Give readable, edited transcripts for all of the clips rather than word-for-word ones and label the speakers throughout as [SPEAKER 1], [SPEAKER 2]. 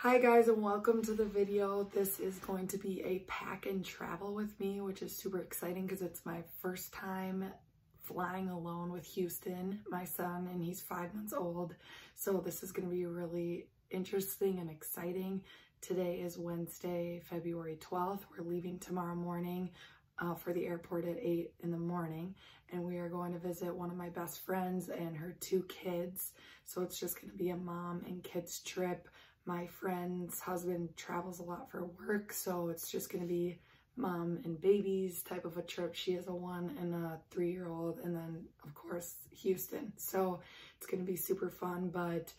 [SPEAKER 1] Hi guys, and welcome to the video. This is going to be a pack and travel with me, which is super exciting because it's my first time flying alone with Houston, my son, and he's 5 months old. So this is going to be really interesting and exciting. Today is Wednesday, February 12th. We're leaving tomorrow morning for the airport at 8 in the morning, and we are going to visit one of my best friends and her 2 kids. So it's just going to be a mom and kids trip. My friend's husband travels a lot for work, so it's just going to be mom and babies type of a trip. She has a 1 and a 3-year-old, and then of course Houston. So it's going to be super fun, but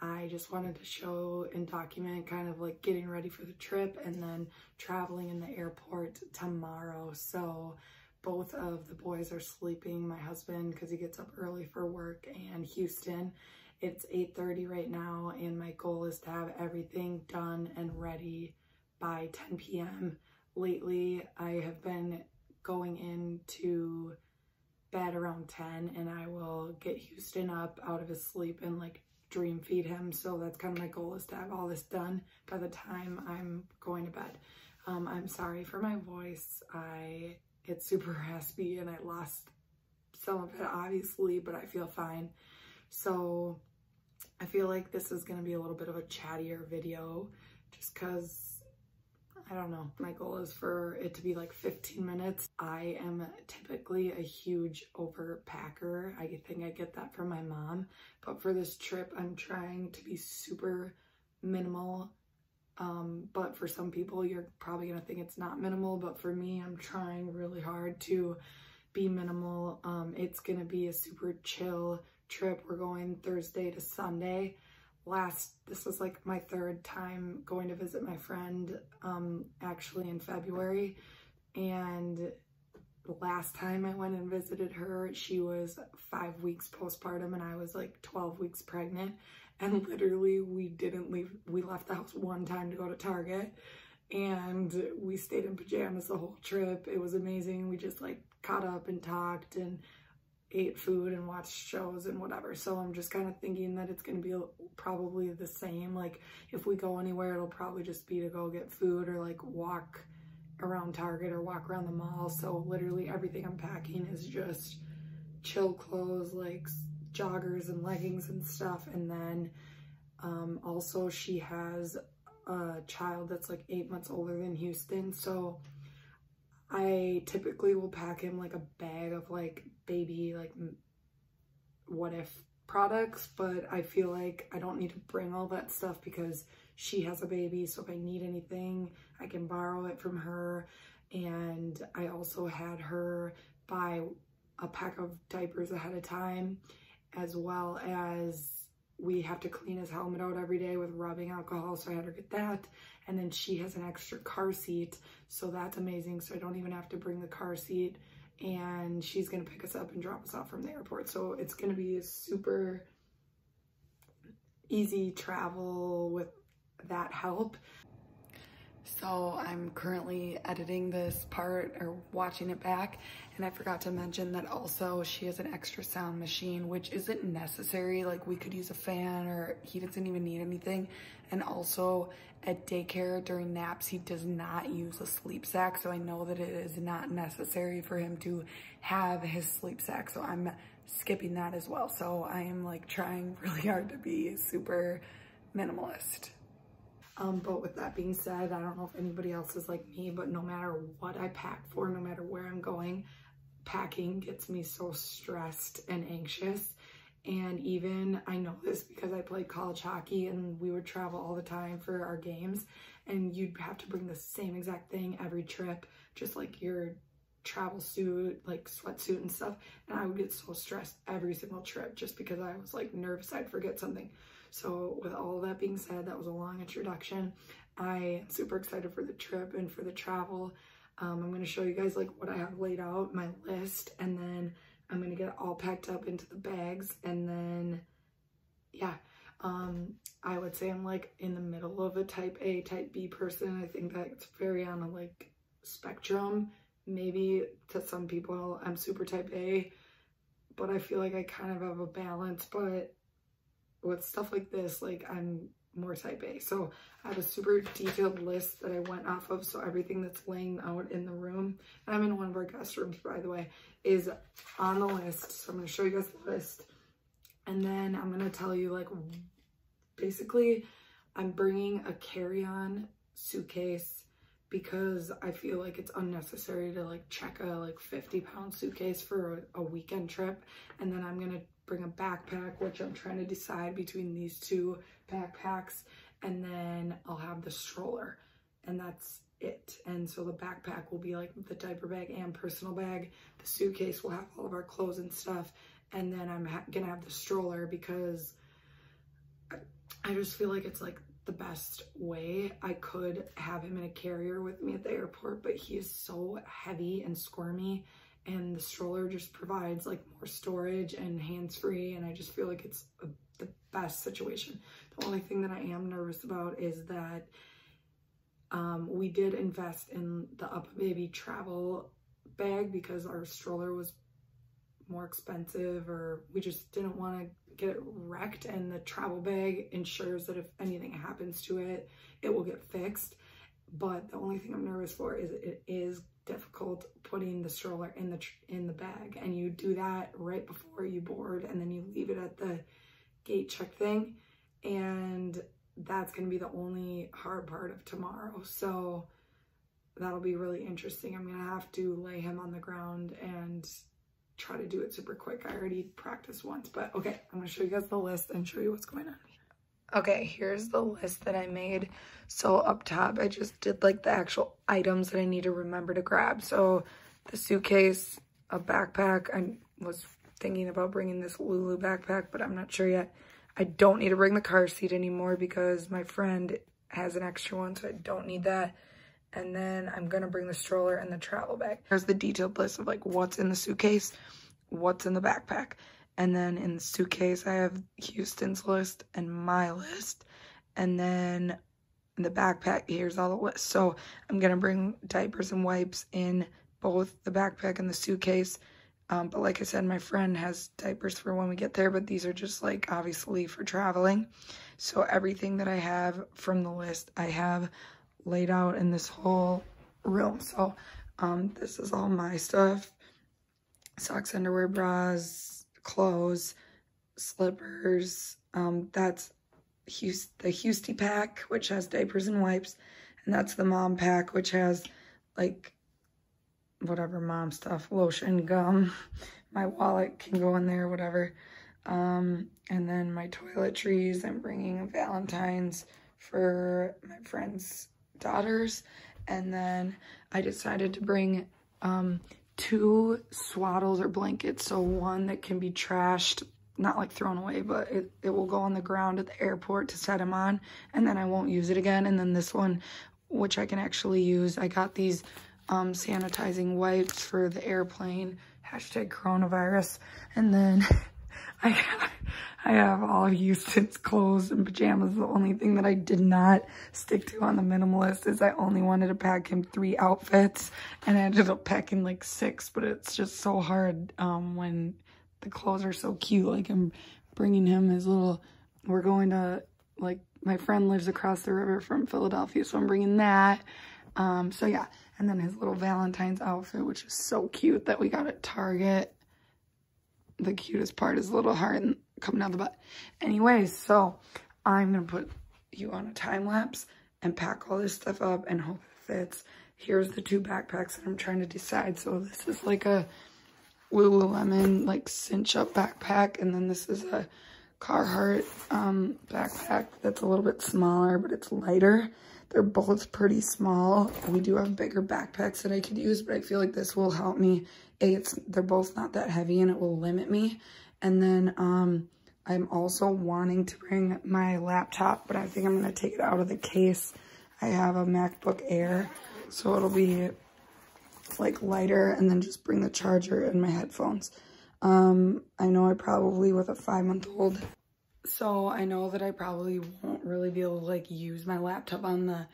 [SPEAKER 1] I just wanted to show and document kind of like getting ready for the trip and then traveling in the airport tomorrow. So both of the boys are sleeping, my husband because he gets up early for work, and Houston. It's 8:30 right now, and my goal is to have everything done and ready by 10 p.m. Lately, I have been going into bed around 10, and I will get Houston up out of his sleep and like dream feed him. So that's kind of my goal, is to have all this done by the time I'm going to bed. I'm sorry for my voice. I get super raspy and I lost some of it obviously, but I feel fine. So I feel like this is going to be a little bit of a chattier video just because, I don't know, my goal is for it to be like 15 minutes. I am typically a huge overpacker. I think I get that from my mom, but for this trip, I'm trying to be super minimal. But for some people, you're probably going to think it's not minimal, but for me, I'm trying really hard to be minimal. It's going to be a super chill trip. We're going Thursday to Sunday. This is like my 3rd time going to visit my friend, actually in February. And the last time I went and visited her, she was 5 weeks postpartum and I was like 12 weeks pregnant. And literally we didn't leave. We left the house one time to go to Target, and we stayed in pajamas the whole trip. It was amazing. We just like caught up and talked and ate food and watched shows and whatever. So I'm just kind of thinking that it's going to be probably the same. Like if we go anywhere, it'll probably just be to go get food or like walk around Target or walk around the mall. So literally everything I'm packing is just chill clothes, like joggers and leggings and stuff. And then also she has a child that's like 8 months older than Houston. So I typically will pack him like a bag of like baby, like what if products, but I feel like I don't need to bring all that stuff because she has a baby. So if I need anything, I can borrow it from her. And I also had her buy a pack of diapers ahead of time, as well as we have to clean his helmet out every day with rubbing alcohol, so I had her get that. And then she has an extra car seat, so that's amazing. So I don't even have to bring the car seat, and she's gonna pick us up and drop us off from the airport. So it's gonna be a super easy travel with that help. So I'm currently editing this part or watching it back, and I forgot to mention that also she has an extra sound machine, which isn't necessary. Like we could use a fan, or he doesn't even need anything. And also at daycare during naps, he does not use a sleep sack. So I know that it is not necessary for him to have his sleep sack. So I'm skipping that as well. So I am like trying really hard to be super minimalist. But with that being said, I don't know if anybody else is like me, but no matter what I pack for, no matter where I'm going, packing gets me so stressed and anxious. And even, I know this because I played college hockey and we would travel all the time for our games, and you'd have to bring the same exact thing every trip, just like your travel suit, like sweatsuit and stuff. And I would get so stressed every single trip just because I was like nervous I'd forget something. So with all that being said, that was a long introduction. I am super excited for the trip and for the travel. I'm going to show you guys like what I have laid out, my list, and then I'm going to get it all packed up into the bags. And then, yeah, I would say I'm like in the middle of a type A, type B person. I think that's very on a like spectrum. Maybe to some people I'm super type A, but I feel like I kind of have a balance. But with stuff like this, like I'm more type A. So I have a super detailed list that I went off of. So everything that's laying out in the room, and I'm in one of our guest rooms, by the way, is on the list. So I'm going to show you guys the list. And then I'm going to tell you, like, basically I'm bringing a carry-on suitcase because I feel like it's unnecessary to like check a like 50-pound suitcase for a weekend trip. And then I'm going to bring a backpack, which I'm trying to decide between these two backpacks. And then I'll have the stroller, and that's it. And so the backpack will be like the diaper bag and personal bag. The suitcase will have all of our clothes and stuff. And then I'm gonna have the stroller because I just feel like it's like the best way. I could have him in a carrier with me at the airport, but he is so heavy and squirmy, and the stroller just provides like more storage and hands-free, and I just feel like it's the best situation. The only thing that I am nervous about is that we did invest in the UPPAbaby travel bag because our stroller was more expensive, or we just didn't want to get it wrecked, and the travel bag ensures that if anything happens to it, it will get fixed. But the only thing I'm nervous for is it is difficult putting the stroller in the bag, and you do that right before you board, and then you leave it at the gate check thing, and that's going to be the only hard part of tomorrow. So that'll be really interesting. I'm going to have to lay him on the ground and try to do it super quick. I already practiced once, but okay, I'm going to show you guys the list and show you what's going on. Okay, here's the list that I made. So up top, I just did like the actual items that I need to remember to grab. So the suitcase, a backpack. I was thinking about bringing this Lulu backpack, but I'm not sure yet. I don't need to bring the car seat anymore because my friend has an extra one, so I don't need that. And then I'm gonna bring the stroller and the travel bag. There's the detailed list of like what's in the suitcase, what's in the backpack. And then in the suitcase, I have Houston's list and my list. And then in the backpack, here's all the lists. So I'm gonna bring diapers and wipes in both the backpack and the suitcase. But like I said, my friend has diapers for when we get there, but these are just like obviously for traveling. So everything that I have from the list, I have laid out in this whole room. So this is all my stuff: socks, underwear, bras, clothes, slippers. That's the Housty pack, which has diapers and wipes, and that's the mom pack, which has like whatever mom stuff, lotion, gum. My wallet can go in there, whatever. And then my toiletries. I'm bringing a Valentine's for my friend's daughters. And then I decided to bring 2 swaddles or blankets. So one that can be trashed, not like thrown away, but it will go on the ground at the airport to set him on, and then I won't use it again. And then this one, which I can actually use. I got these sanitizing wipes for the airplane, #coronavirus. And then I have all of Houston's clothes and pajamas. The only thing that I did not stick to on the minimalist is I only wanted to pack him 3 outfits, and I ended up packing like 6, but it's just so hard when the clothes are so cute. Like I'm bringing him his little, we're going to, like, my friend lives across the river from Philadelphia, so I'm bringing that. So yeah, and then his little Valentine's outfit, which is so cute, that we got at Target. The cutest part is a little heart coming out the butt. Anyways, so I'm gonna put you on a time lapse and pack all this stuff up and hope it fits. Here's the 2 backpacks that I'm trying to decide. So this is like a Lululemon like cinch up backpack, and then this is a Carhartt backpack that's a little bit smaller, but it's lighter. They're both pretty small. We do have bigger backpacks that I could use, but I feel like this will help me. They're both not that heavy, and it will limit me. And then I'm also wanting to bring my laptop, but I think I'm gonna take it out of the case. I have a MacBook Air, so it'll be like lighter, and then just bring the charger and my headphones. I know I probably, with a 5-month-old, so I know that I probably won't really be able to like use my laptop on the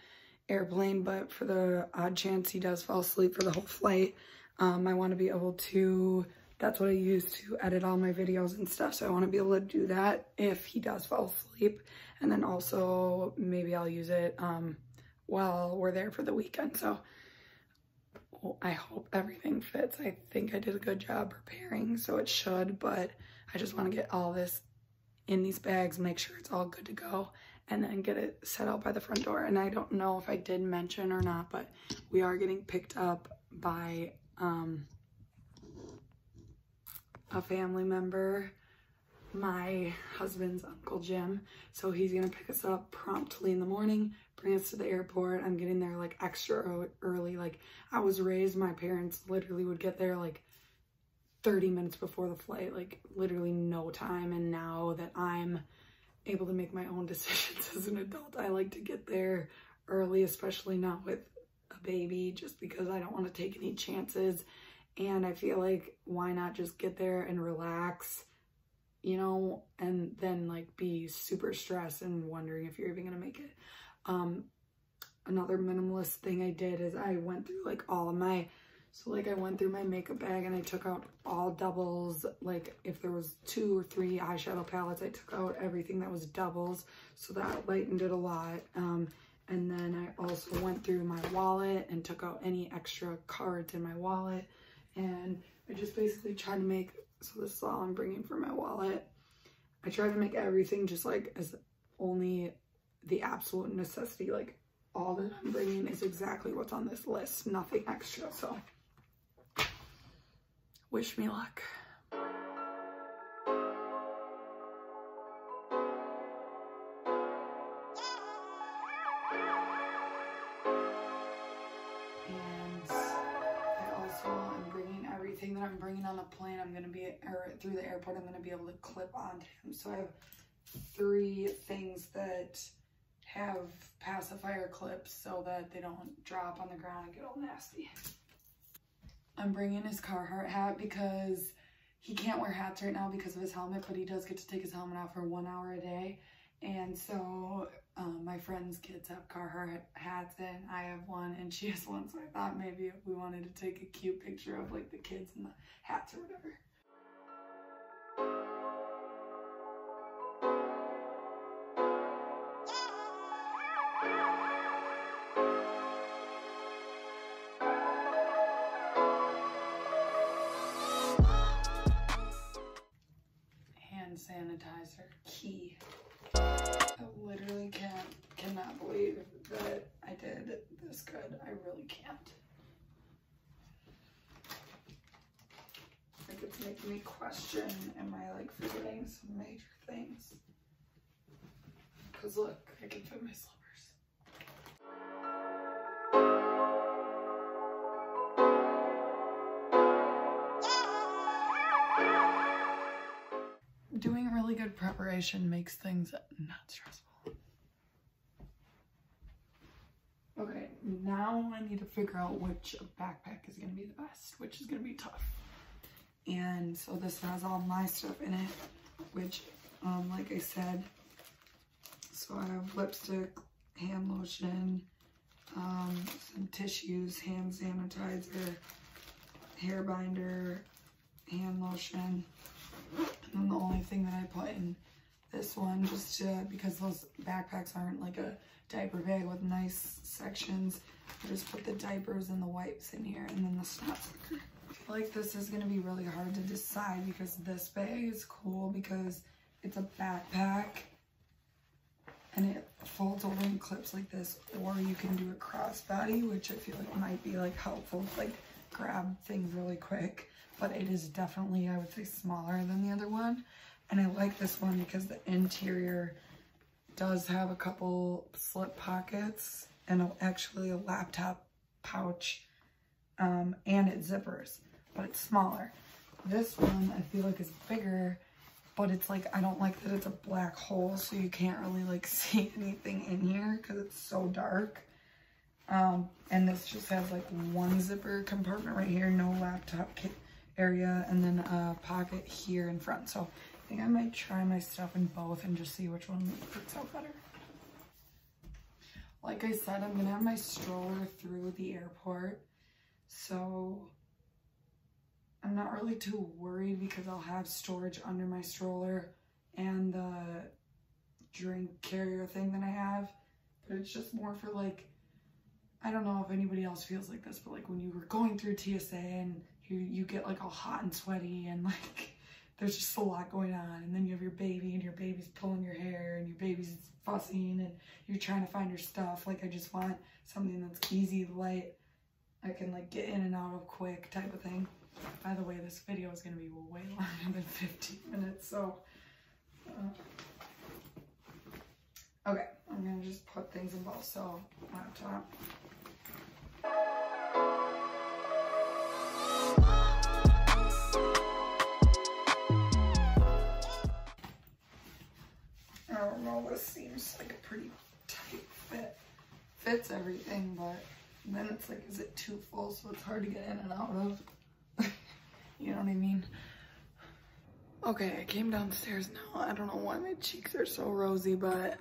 [SPEAKER 1] airplane, but for the odd chance he does fall asleep for the whole flight, I want to be able to that's what I use to edit all my videos and stuff. So I want to be able to do that if he does fall asleep. And then also maybe I'll use it while we're there for the weekend. So I hope everything fits. I think I did a good job preparing, so it should, but I just want to get all this in these bags, make sure it's all good to go, and then get it set out by the front door. And I don't know if I did mention or not, but we are getting picked up by a family member, my husband's Uncle Jim. So he's gonna pick us up promptly in the morning, bring us to the airport. I'm getting there like extra early. Like, I was raised, my parents literally would get there like 30 minutes before the flight, like literally no time. And now that I'm able to make my own decisions as an adult, I like to get there early, especially not with a baby, just because I don't want to take any chances. And I feel like, why not just get there and relax, you know, and then like be super stressed and wondering if you're even gonna make it. Another minimalist thing I did is I went through like all of my, so like I went through my makeup bag and I took out all doubles. Like if there was 2 or 3 eyeshadow palettes, I took out everything that was doubles. So that lightened it a lot. And then I also went through my wallet and took out any extra cards in my wallet. And I just basically tried to make, so this is all I'm bringing for my wallet. I tried to make everything just like as only the absolute necessity. Like all that I'm bringing is exactly what's on this list, nothing extra. So wish me luck. That I'm bringing on the plane, I'm gonna be, or through the airport, I'm gonna be able to clip onto him. So I have 3 things that have pacifier clips so that they don't drop on the ground and get all nasty. I'm bringing his Carhartt hat because he can't wear hats right now because of his helmet, but he does get to take his helmet off for 1 hour a day. And so my friend's kids have Carhartt hats and I have one and she has one. So I thought maybe we wanted to take a cute picture of like the kids and the hats or whatever. Hand sanitizer, key. I literally cannot believe that I did this good. I really can't. Like, it's making me question, am I like forgetting some major things? Because look, I can fit my slippers. Doing really good preparation makes things not stressful. Okay, now I need to figure out which backpack is going to be the best, which is going to be tough. And so this has all my stuff in it, which, like I said, so I have lipstick, hand lotion, some tissues, hand sanitizer, hair binder, hand lotion. And then the only thing that I put in this one, just because those backpacks aren't like a diaper bag with nice sections, I just put the diapers and the wipes in here, and then the snot sucker. I feel like this is going to be really hard to decide because this bag is cool because it's a backpack and it folds over and clips like this, or you can do a crossbody, which I feel like might be like helpful to like grab things really quick. But it is definitely, I would say, smaller than the other one. And I like this one because the interior does have a couple slip pockets and actually a laptop pouch, and it zippers, but it's smaller. This one I feel like is bigger, but it's like, I don't like that it's a black hole, so you can't really like see anything in here because it's so dark. And this just has like one zipper compartment right here, no laptop area, and then a pocket here in front. So I think I might try my stuff in both and just see which one works out better. Like I said, I'm gonna have my stroller through the airport, so I'm not really too worried because I'll have storage under my stroller and the drink carrier thing that I have. But it's just more for like, I don't know if anybody else feels like this, but like when you were going through TSA and you get like all hot and sweaty and like there's just a lot going on, and then you have your baby and your baby's pulling your hair and your baby's fussing and you're trying to find your stuff. Like I just want something that's easy, light, I can like get in and out of quick type of thing. By the way, this video is going to be way longer than 15 minutes, so okay, I'm going to just put things in both. So laptop. I don't know, this seems like a pretty tight fit. Fits everything, but then it's like, is it too full so it's hard to get in and out of? You know what I mean? Okay, I came downstairs now. I don't know why my cheeks are so rosy, but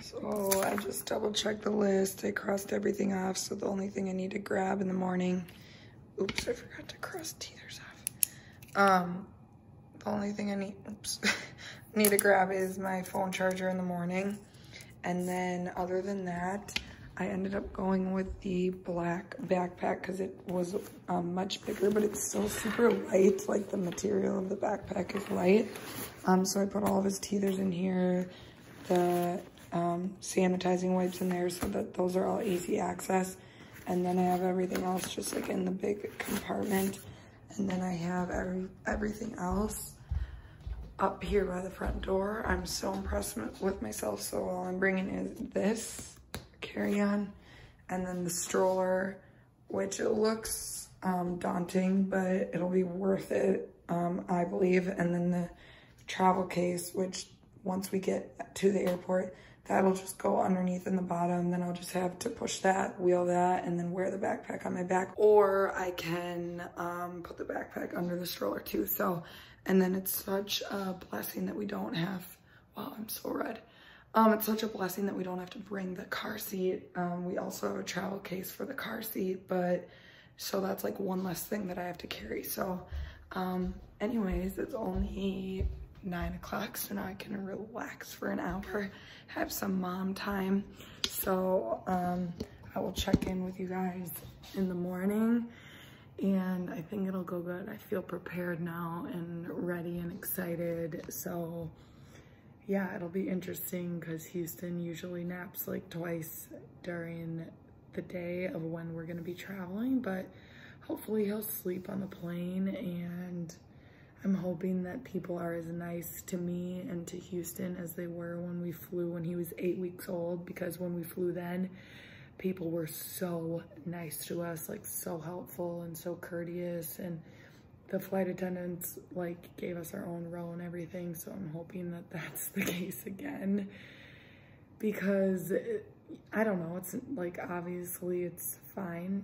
[SPEAKER 1] so I just double checked the list. I crossed everything off, so the only thing I need to grab in the morning, oops, I forgot to cross teethers off. The only thing I need to grab is my phone charger in the morning. And then other than that, I ended up going with the black backpack because it was much bigger, but it's still super light. Like the material of the backpack is light. So I put all of his teethers in here, the sanitizing wipes in there so that those are all easy access. And then I have everything else just like in the big compartment. And then I have everything else up here by the front door. I'm so impressed with myself. So all I'm bringing is this carry-on and then the stroller, which it looks daunting, but it'll be worth it, I believe. And then the travel case, which once we get to the airport, that'll just go underneath in the bottom. Then I'll just have to push that, wheel that, and then wear the backpack on my back. Or I can put the backpack under the stroller too. So, and then it's such a blessing that we don't have, wow, I'm so red. It's such a blessing that we don't have to bring the car seat. We also have a travel case for the car seat, but so that's like one less thing that I have to carry. So anyways, it's only 9 o'clock, so now I can relax for an hour, have some mom time. So I will check in with you guys in the morning, and I think it'll go good. I feel prepared now and ready and excited. So yeah, it'll be interesting because Houston usually naps like twice during the day of when we're gonna be traveling, but hopefully he'll sleep on the plane, and I'm hoping that people are as nice to me and to Houston as they were when we flew when he was 8 weeks old, because when we flew then, people were so nice to us, like so helpful and so courteous, and the flight attendants like gave us our own row and everything. So I'm hoping that that's the case again, because I don't know, it's like obviously it's fine,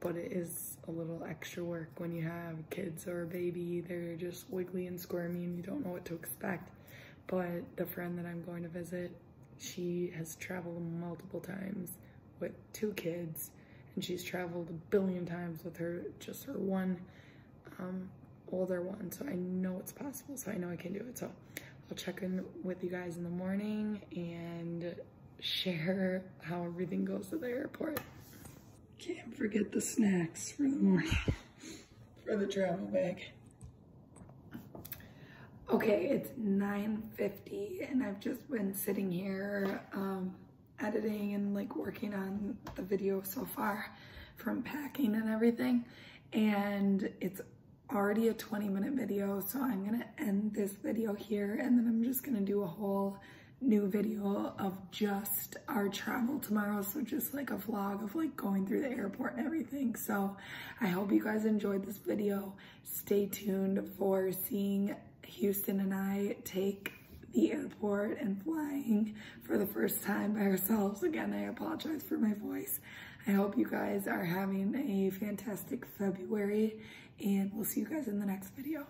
[SPEAKER 1] but it is a little extra work when you have kids or a baby. They're just wiggly and squirmy and you don't know what to expect. But the friend that I'm going to visit, she has traveled multiple times with 2 kids, and she's traveled 1 billion times with her one older one. So I know it's possible, so I know I can do it. So I'll check in with you guys in the morning and share how everything goes to the airport. Can't forget the snacks for the morning for the travel bag. Okay, it's 9:50 and I've just been sitting here editing and like working on the video so far from packing and everything, and it's already a 20-minute video, so I'm gonna end this video here, and then I'm just gonna do a whole new video of just our travel tomorrow. So just like a vlog of like going through the airport and everything. So I hope you guys enjoyed this video. Stay tuned for seeing Houston and I take the airport and flying for the first time by ourselves. Again, I apologize for my voice. I hope you guys are having a fantastic February, and we'll see you guys in the next video.